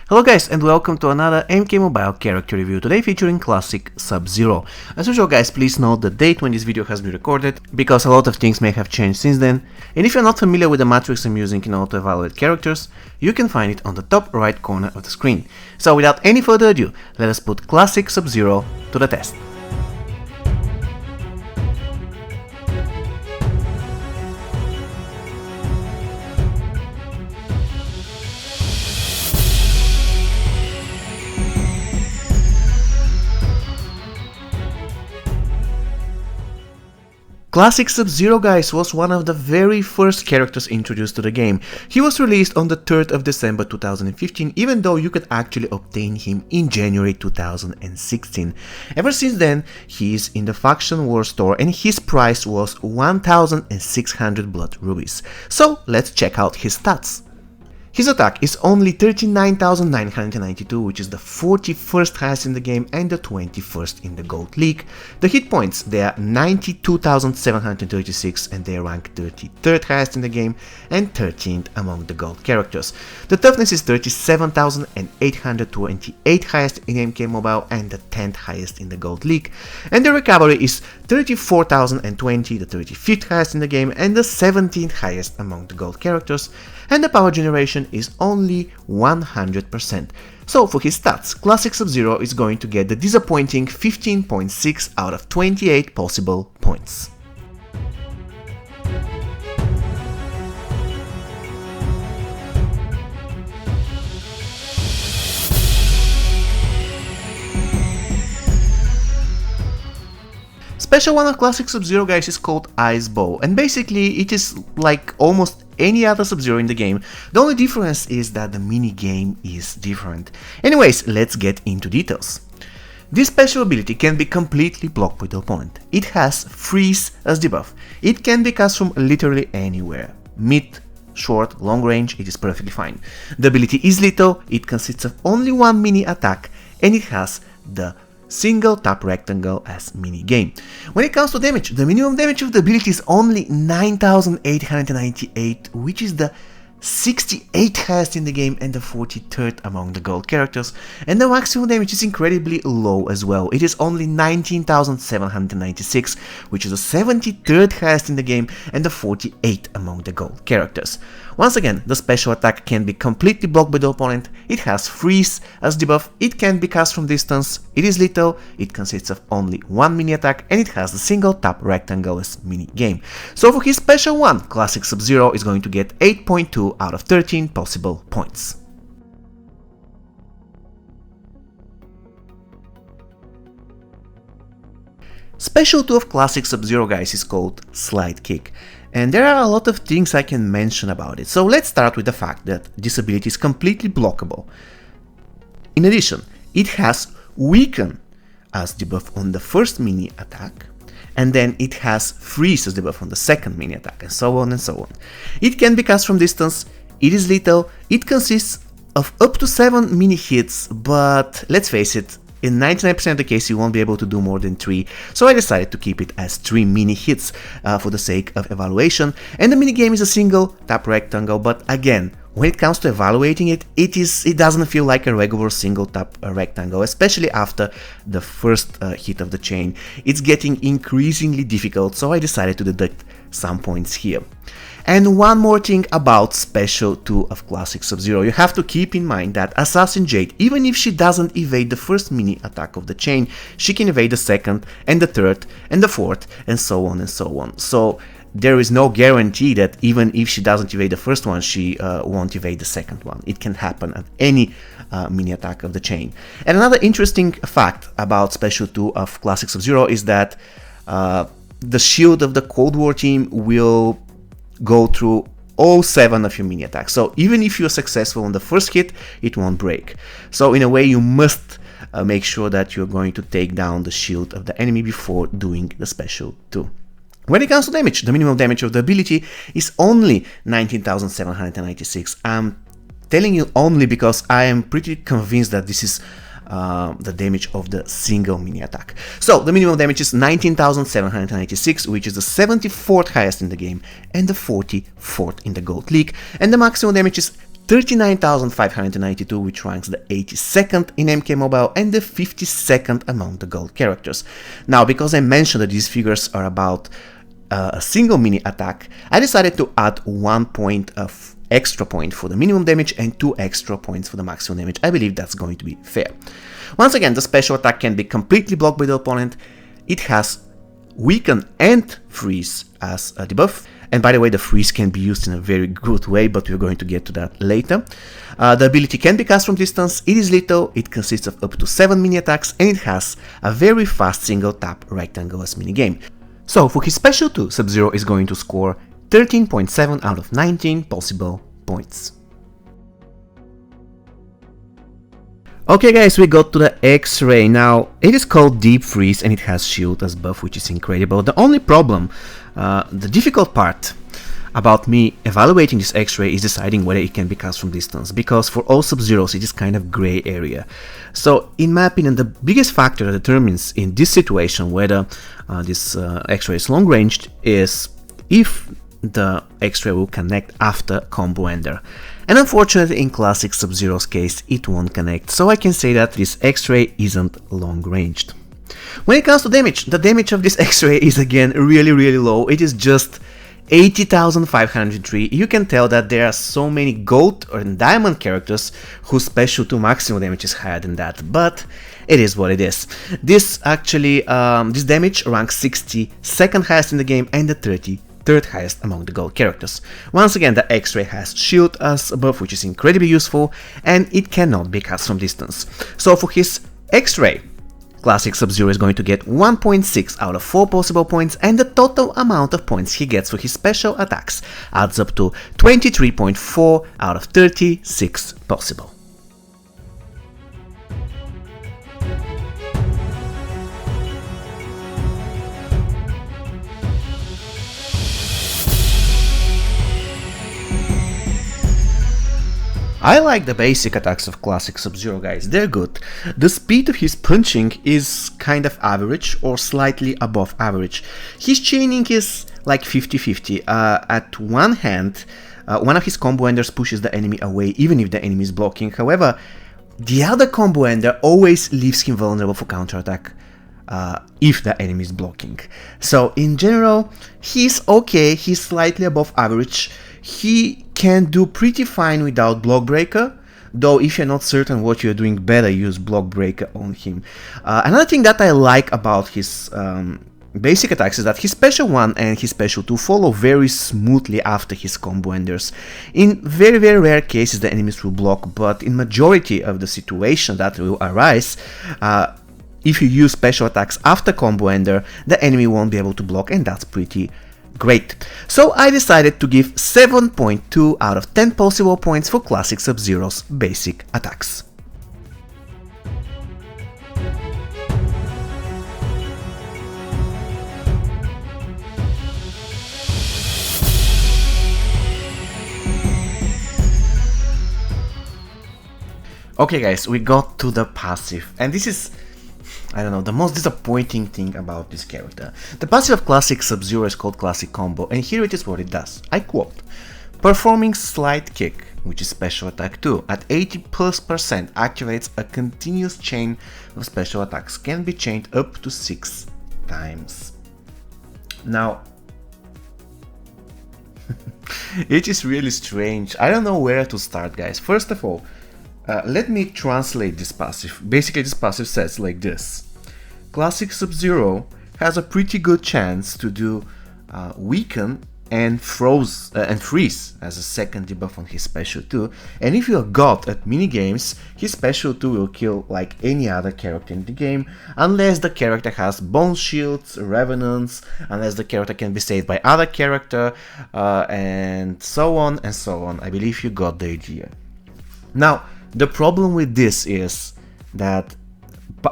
Hello guys and welcome to another MK Mobile character review, today featuring Klassic Sub-Zero. As usual guys, please note the date when this video has been recorded, because a lot of things may have changed since then, and if you're not familiar with the matrix I'm using in order to evaluate characters, you can find it on the top right corner of the screen. So without any further ado, let us put Klassic Sub-Zero to the test. Klassic Sub-Zero guys was one of the very first characters introduced to the game. He was released on the 3rd of December 2015, even though you could actually obtain him in January 2016. Ever since then, he is in the Faction War store and his price was 1,600 blood rubies. So let's check out his stats. His attack is only 39,992, which is the 41st highest in the game and the 21st in the Gold League. The hit points, they are 92,736 and they rank 33rd highest in the game and 13th among the gold characters. The toughness is 37,828 highest in MK Mobile and the 10th highest in the Gold League. And the recovery is 34,020, the 35th highest in the game and the 17th highest among the gold characters. And the power generation is only 100%. So for his stats, Klassic Sub-Zero is going to get the disappointing 15.6 out of 28 possible points. Special one of Klassic Sub-Zero guys is called Ice Bow, and basically it is like almost any other Sub-Zero in the game. The only difference is that the mini game is different. Anyways, let's get into details. This special ability can be completely blocked by the opponent. It has Freeze as debuff. It can be cast from literally anywhere. Mid, short, long range, it is perfectly fine. The ability is lethal, it consists of only one mini attack, and it has the single tap rectangle as mini game. When it comes to damage, the minimum damage of the ability is only 9,898, which is the 68th highest in the game and the 43rd among the gold characters, and the maximum damage is incredibly low as well. It is only 19,796, which is the 73rd highest in the game and the 48th among the gold characters. Once again, the special attack can be completely blocked by the opponent, it has Freeze as debuff, it can be cast from distance, it is lethal, it consists of only one mini attack, and it has the single tap rectangle as mini game. So for his special one, Klassic Sub-Zero is going to get 8.2 out of 13 possible points. Special 2 of Klassic Sub-Zero guys is called Slide Kick, and there are a lot of things I can mention about it, so let's start with the fact that this ability is completely blockable. In addition, it has Weaken as debuff on the first mini attack, and then it has Freeze as debuff on the second mini attack, and so on and so on. It can be cast from distance, it is lethal, it consists of up to 7 mini hits, but let's face it, in 99% of the case you won't be able to do more than 3, so I decided to keep it as 3 mini hits for the sake of evaluation, and the mini game is a single tap rectangle, but again, when it comes to evaluating it, it doesn't feel like a regular single tap rectangle, especially after the first hit of the chain. It's getting increasingly difficult, so I decided to deduct some points here. And one more thing about Special 2 of Klassic Sub-Zero, you have to keep in mind that Assassin Jade, even if she doesn't evade the first mini attack of the chain, she can evade the second, and the third, and the fourth, and so on and so on. So there is no guarantee that even if she doesn't evade the first one, she won't evade the second one. It can happen at any mini attack of the chain. And another interesting fact about Special 2 of Klassic Sub-Zero is that the shield of the Cold War team will go through all 7 of your mini attacks. So even if you're successful on the first hit, it won't break. So in a way, you must make sure that you're going to take down the shield of the enemy before doing the Special 2. When it comes to damage, the minimum damage of the ability is only 19,796. I'm telling you only because I am pretty convinced that this is the damage of the single mini attack. So the minimum damage is 19,796, which is the 74th highest in the game and the 44th in the Gold League, and the maximum damage is 39,592, which ranks the 82nd in MK Mobile and the 52nd among the gold characters. Now, because I mentioned that these figures are about a single mini attack, I decided to add 1 point of extra point for the minimum damage and 2 extra points for the maximum damage. I believe that's going to be fair. Once again, the special attack can be completely blocked by the opponent. It has weaken and freeze as a debuff. And by the way, the freeze can be used in a very good way, but we're going to get to that later. The ability can be cast from distance, it is lethal, it consists of up to 7 mini attacks, and it has a very fast single tap rectangle as minigame. So for his special 2, Sub-Zero is going to score 13.7 out of 19 possible points. Okay guys, we got to the X-Ray. Now, it is called Deep Freeze and it has shield as buff, which is incredible. The only problem, the difficult part about me evaluating this X-Ray is deciding whether it can be cast from distance, because for all Sub-Zeros it is kind of gray area. So in my opinion, the biggest factor that determines in this situation whether this X-Ray is long ranged is if the X-Ray will connect after combo ender. And unfortunately in Classic Sub-Zero's case it won't connect, so I can say that this X-Ray isn't long ranged. When it comes to damage, the damage of this X-Ray is again really low. It is just 80,503. You can tell that there are so many gold or diamond characters whose special 2 maximum damage is higher than that, but it is what it is. This actually, this damage ranks 62nd highest in the game and the 33rd highest among the gold characters. Once again, the X-Ray has shield as a buff, which is incredibly useful, and it cannot be cast from distance. So for his X-Ray, Classic Sub-Zero is going to get 1.6 out of 4 possible points, and the total amount of points he gets for his special attacks adds up to 23.4 out of 36 possible. I like the basic attacks of Classic Sub-Zero, guys, they're good. The speed of his punching is kind of average or slightly above average. His chaining is like 50-50. At one hand, one of his combo enders pushes the enemy away even if the enemy is blocking. However, the other combo ender always leaves him vulnerable for counterattack if the enemy is blocking. So in general, he's okay, he's slightly above average. He can do pretty fine without Block Breaker, though if you're not certain what you're doing, better use Block Breaker on him. Another thing that I like about his basic attacks is that his special 1 and his special 2 follow very smoothly after his combo enders. In very rare cases the enemies will block, but in majority of the situation that will arise, if you use special attacks after combo ender, the enemy won't be able to block, and that's pretty great. So I decided to give 7.2 out of 10 possible points for Classic Sub-Zero's basic attacks. Okay guys, we got to the passive, and this is, I don't know, the most disappointing thing about this character. The passive of Classic Sub-Zero is called Classic Combo, and here it is what it does. I quote, "Performing Slide Kick, which is special attack 2, at 80+% activates a continuous chain of special attacks, can be chained up to 6 times. Now, it is really strange. I don't know where to start, guys. First of all, let me translate this passive. Basically, this passive says like this. Classic Sub-Zero has a pretty good chance to do weaken and freeze as a second debuff on his special 2, and if you're god at minigames, his special 2 will kill like any other character in the game, unless the character has bone shields, revenants, unless the character can be saved by other character, and so on and so on. I believe you got the idea. Now, the problem with this is that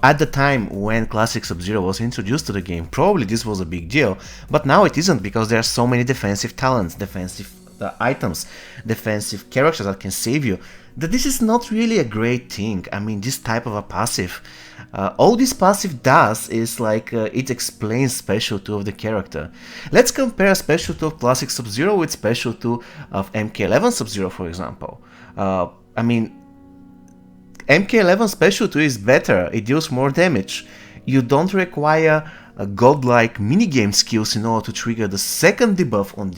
at the time when Classic Sub-Zero was introduced to the game, probably this was a big deal, but now it isn't, because there are so many defensive talents, defensive the items, defensive characters that can save you, that this is not really a great thing. I mean, this type of a passive. All this passive does is like it explains special 2 of the character. Let's compare special 2 of Classic Sub-Zero with special 2 of MK11 Sub-Zero, for example. I mean, MK11 special 2 is better, it deals more damage. You don't require godlike minigame skills in order to trigger the second debuff on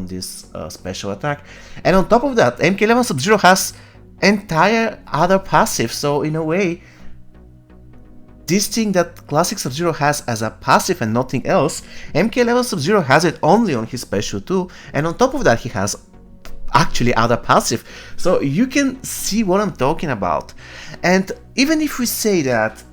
this special attack. And on top of that, MK11 Sub-Zero has entire other passive, so in a way, this thing that Classic Sub-Zero has as a passive and nothing else, MK11 Sub-Zero has it only on his special 2, and on top of that he has actually other passive. So you can see what I'm talking about. And even if we say that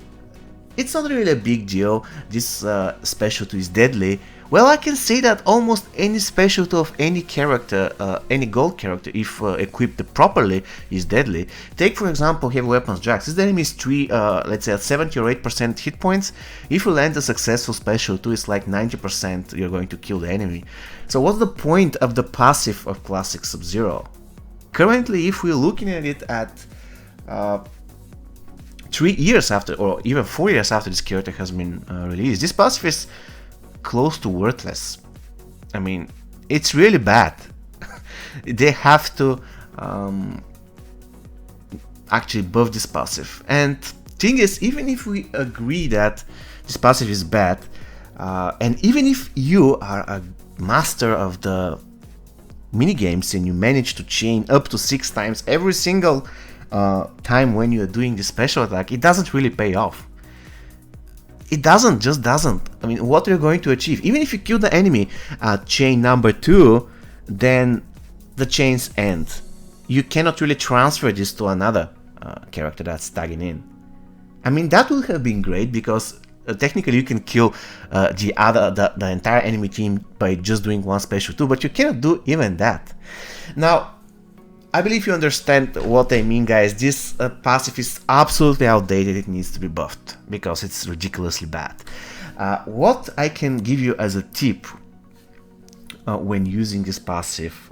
it's not really a big deal, this special 2 is deadly, well, I can say that almost any special 2 of any character, any gold character, if equipped properly, is deadly. Take for example Heavy Weapons Jax. This enemy is let's say at 70 or 8% hit points. If you land a successful special 2, it's like 90% you're going to kill the enemy. So what's the point of the passive of Classic Sub-Zero? Currently, if we're looking at it at 3 years after, or even 4 years after this character has been released, this passive is close to worthless. I mean, it's really bad. They have to actually buff this passive. And thing is, even if we agree that this passive is bad, and even if you are a master of the minigames and you manage to chain up to 6 times every single time when you're doing this special attack, it doesn't really pay off. It just doesn't. I mean, what you're going to achieve, even if you kill the enemy at chain number 2, then the chains end. You cannot really transfer this to another character that's tagging in. I mean, that would have been great, because technically you can kill the entire enemy team by just doing one special 2, but you cannot do even that. Now, I believe you understand what I mean, guys. This passive is absolutely outdated. It needs to be buffed because it's ridiculously bad. What I can give you as a tip when using this passive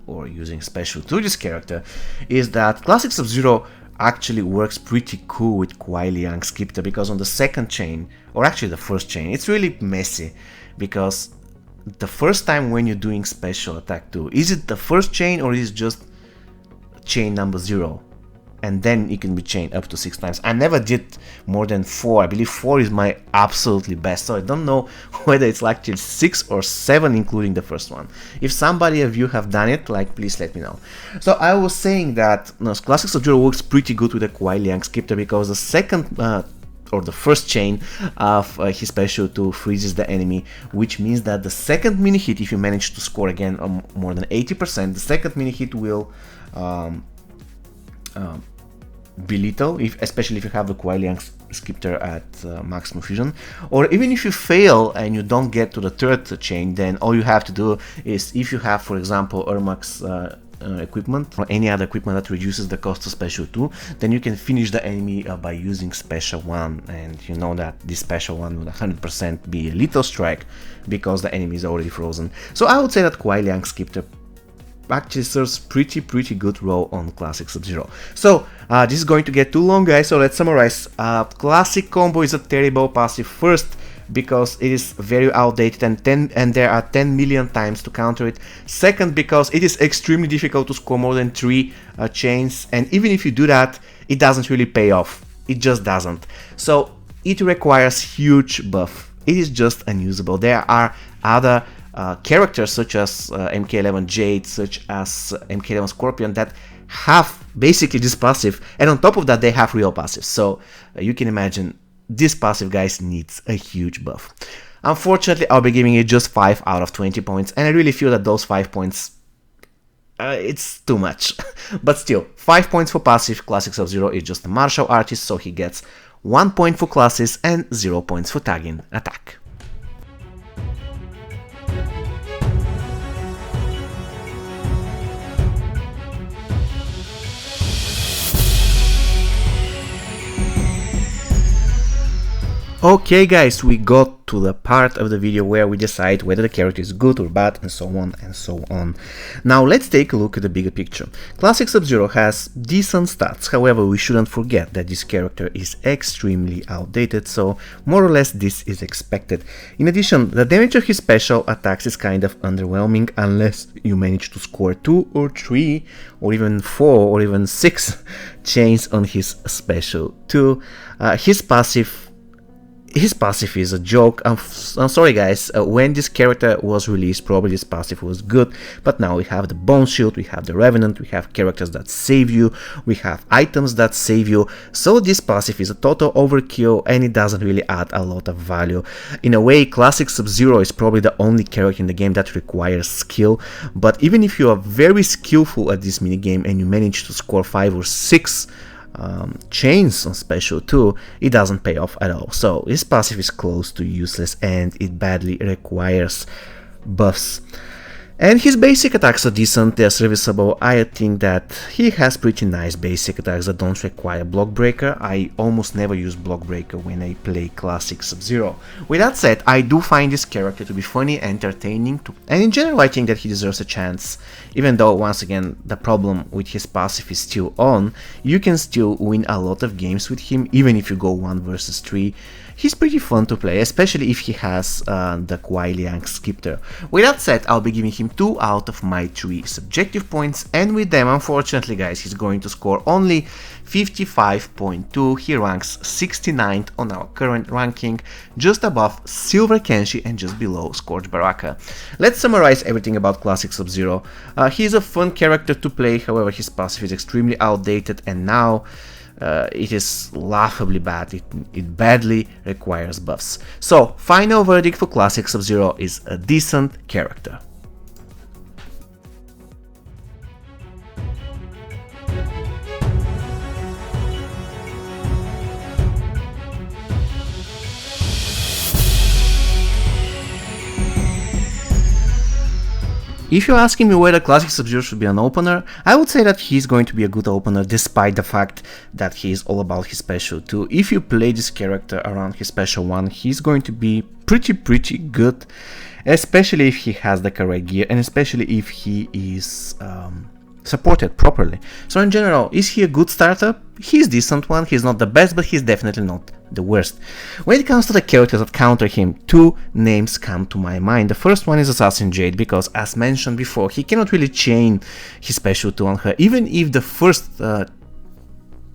or using special to this character is that Classic Sub-Zero actually works pretty cool with Kuai Liang's Skipper, because on the second chain, or actually the first chain, it's really messy, because the first time when you're doing special attack 2, is it the first chain or is it just chain number 0, and then it can be chained up to 6 times. I never did more than 4. I believe 4 is my absolutely best, so I don't know whether it's actually 6 or 7 including the first one. If somebody of you have done it, like, please let me know. So I was saying that Classic Sub-Zero works pretty good with the Kuai Liang Skipper, because the second or the first chain of his special 2 freezes the enemy, which means that the second mini hit, if you manage to score again more than 80%, the second mini hit will be lethal, especially if you have the Kuai Liang Skipper at maximum fusion. Or even if you fail and you don't get to the third chain, then all you have to do is, if you have, for example, Ermac's equipment or any other equipment that reduces the cost of special 2, then you can finish the enemy by using special 1, and you know that this special 1 would 100% be a lethal strike because the enemy is already frozen. So I would say that Kuai Liang Skipper actually serves pretty good role on Classic Sub-Zero. So this is going to get too long, guys, so let's summarize. Classic combo is a terrible passive. First, because it is very outdated and there are 10 million times to counter it. Second, because it is extremely difficult to score more than 3 chains, and even if you do that, it doesn't really pay off. It just doesn't. So it requires huge buff. It is just unusable. There are other characters such as MK11 Jade, such as MK11 Scorpion, that have basically this passive, and on top of that they have real passives. So you can imagine this passive, guys, needs a huge buff. Unfortunately, I'll be giving it just 5 out of 20 points, and I really feel that those 5 points, it's too much. But still, 5 points for passive. Classic Sub-Zero is just a martial artist, so he gets 1 point for classes and 0 points for tagging attack. Okay guys, we got to the part of the video where we decide whether the character is good or bad, and so on and so on. Now let's take a look at the bigger picture. Classic Sub-Zero has decent stats, however we shouldn't forget that this character is extremely outdated, so more or less this is expected. In addition, the damage of his special attacks is kind of underwhelming unless you manage to score 2 or 3 or even 4 or even 6 chains on his special 2. His passive is a joke. I'm sorry guys, when this character was released probably his passive was good, but now we have the Bone Shield, we have the Revenant, we have characters that save you, we have items that save you, so this passive is a total overkill and it doesn't really add a lot of value. In a way, Classic Sub-Zero is probably the only character in the game that requires skill, but even if you are very skillful at this minigame and you manage to score 5 or 6 chains on special 2, it doesn't pay off at all. So his passive is close to useless and it badly requires buffs. And his basic attacks are decent, they're serviceable. I think that he has pretty nice basic attacks that don't require block breaker. I almost never use block breaker when I play Classic Sub-Zero. With that said, I do find this character to be funny, entertaining, and in general I think that he deserves a chance. Even though, once again, the problem with his passive is still on, you can still win a lot of games with him, even if you go 1 versus 3. He's pretty fun to play, especially if he has the Kuai Liang Skipter. With that said, I'll be giving him 2 out of my 3 subjective points, and with them, unfortunately guys, he's going to score only 55.2, he ranks 69th on our current ranking, just above Silver Kenshi and just below Scorch Baraka. Let's summarize everything about Classic Sub-Zero. He's a fun character to play, however his passive is extremely outdated and now it is laughably bad, it badly requires buffs. So, final verdict for Classic Sub-Zero is a decent character. If you're asking me whether Classic Sub-Zero should be an opener, I would say that he's going to be a good opener despite the fact that he is all about his special 2. If you play this character around his special 1, he's going to be pretty good, especially if he has the correct gear and especially if he is supported properly. So in general, is he a good starter? He's a decent one, he's not the best, but he's definitely not the worst. When it comes to the characters that counter him, 2 names come to my mind. The first one is Assassin Jade, because as mentioned before, he cannot really chain his special 2 on her. Even if the first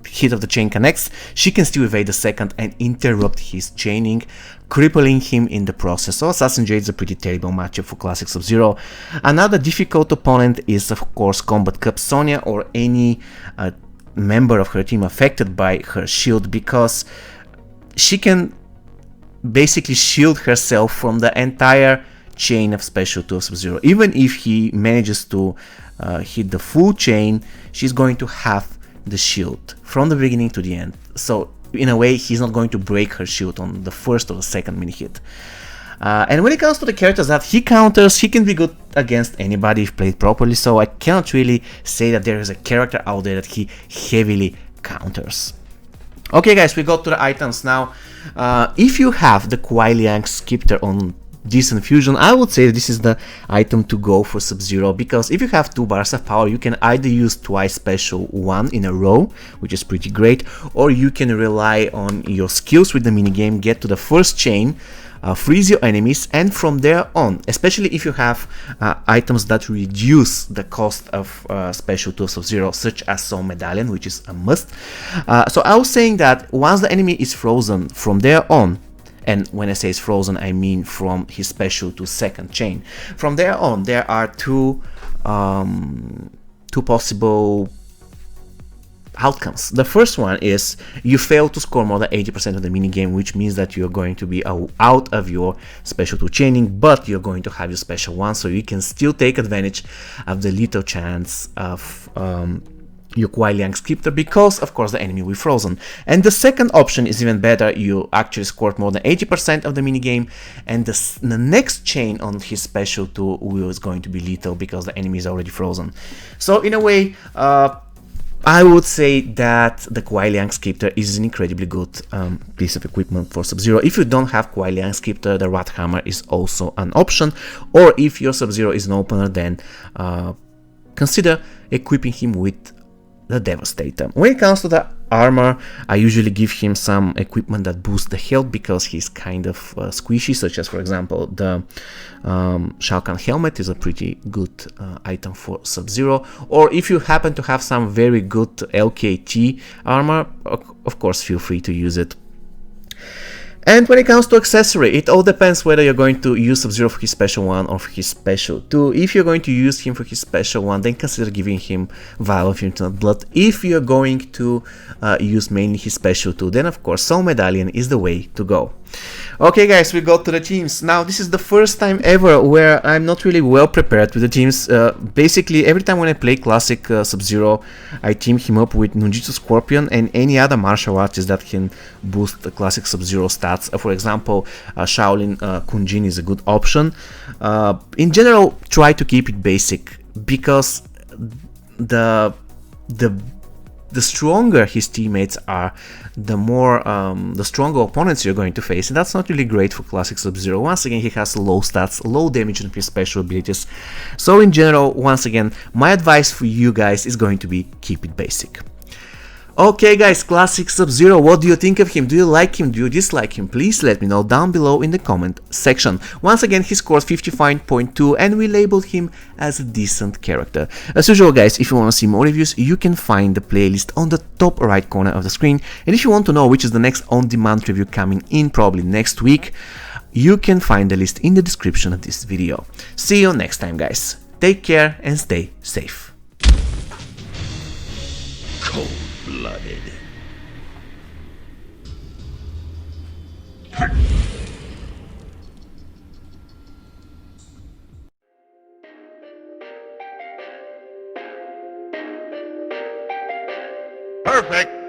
hit of the chain connects, she can still evade the second and interrupt his chaining, crippling him in the process. So Assassin Jade is a pretty terrible matchup for Classic Sub-Zero. Another difficult opponent is of course Combat Cup Sonya, or any member of her team affected by her shield, because she can basically shield herself from the entire chain of special 2 of Sub-Zero. Even if he manages to hit the full chain, she's going to have the shield from the beginning to the end. So in a way, he's not going to break her shield on the first or the second mini hit. And when it comes to the characters that he counters, he can be good against anybody if played properly, so I cannot really say that there is a character out there that he heavily counters. Okay guys, we got to the items now. If you have the Kuai Liang Skipter on decent fusion, I would say this is the item to go for Sub-Zero, because if you have 2 bars of power, you can either use twice special 1 in a row, which is pretty great, or you can rely on your skills with the minigame, get to the first chain, freeze your enemies, and from there on, especially if you have items that reduce the cost of special 2 of Sub-Zero, such as Soul Medallion, which is a must. So I was saying that once the enemy is frozen, from there on, and when I say it's frozen, I mean from his special to second chain, from there on there are two possible outcomes. The first one is you fail to score more than 80% of the minigame, which means that you're going to be out of your special 2 chaining, but you're going to have your special 1, so you can still take advantage of the little chance of your Kuai Liang Skipter, because of course the enemy will be frozen. And the second option is even better, you actually scored more than 80% of the minigame, and the next chain on his special 2 is going to be lethal because the enemy is already frozen. So in a way, I would say that the Kuai Liang Scripter is an incredibly good piece of equipment for Sub-Zero. If you don't have Kuai Liang Scripter, the Rat Hammer is also an option, or if your Sub-Zero is an opener, then consider equipping him with the Devastator. When it comes to the armor, I usually give him some equipment that boosts the health because he's kind of squishy, such as, for example, the Shao Kahn helmet is a pretty good item for Sub-Zero. Or if you happen to have some very good LKT armor, of course, feel free to use it. And when it comes to accessory, it all depends whether you're going to use Sub-Zero for his special 1 or for his special 2. If you're going to use him for his special 1, then consider giving him Vial of Infinite Blood. If you're going to use mainly his special 2, then of course Soul Medallion is the way to go. Okay guys, we got to the teams. Now this is the first time ever where I'm not really well prepared with the teams. Basically every time when I play Classic Sub-Zero, I team him up with Ninjutsu Scorpion and any other martial artist that can boost the Classic Sub-Zero stats. For example, Shaolin Kunjin is a good option. In general, try to keep it basic, because the stronger his teammates are, the stronger opponents you're going to face, and that's not really great for Classic Sub-Zero. Once again, he has low stats, low damage on his special abilities. So in general, once again, my advice for you guys is going to be keep it basic. Okay guys, Classic Sub-Zero, what do you think of him? Do you like him? Do you dislike him? Please let me know down below in the comment section. Once again, he scored 55.2 and we labeled him as a decent character. As usual guys, if you want to see more reviews, you can find the playlist on the top right corner of the screen. And if you want to know which is the next on-demand review coming in probably next week, you can find the list in the description of this video. See you next time guys. Take care and stay safe. Cold-blooded. Perfect.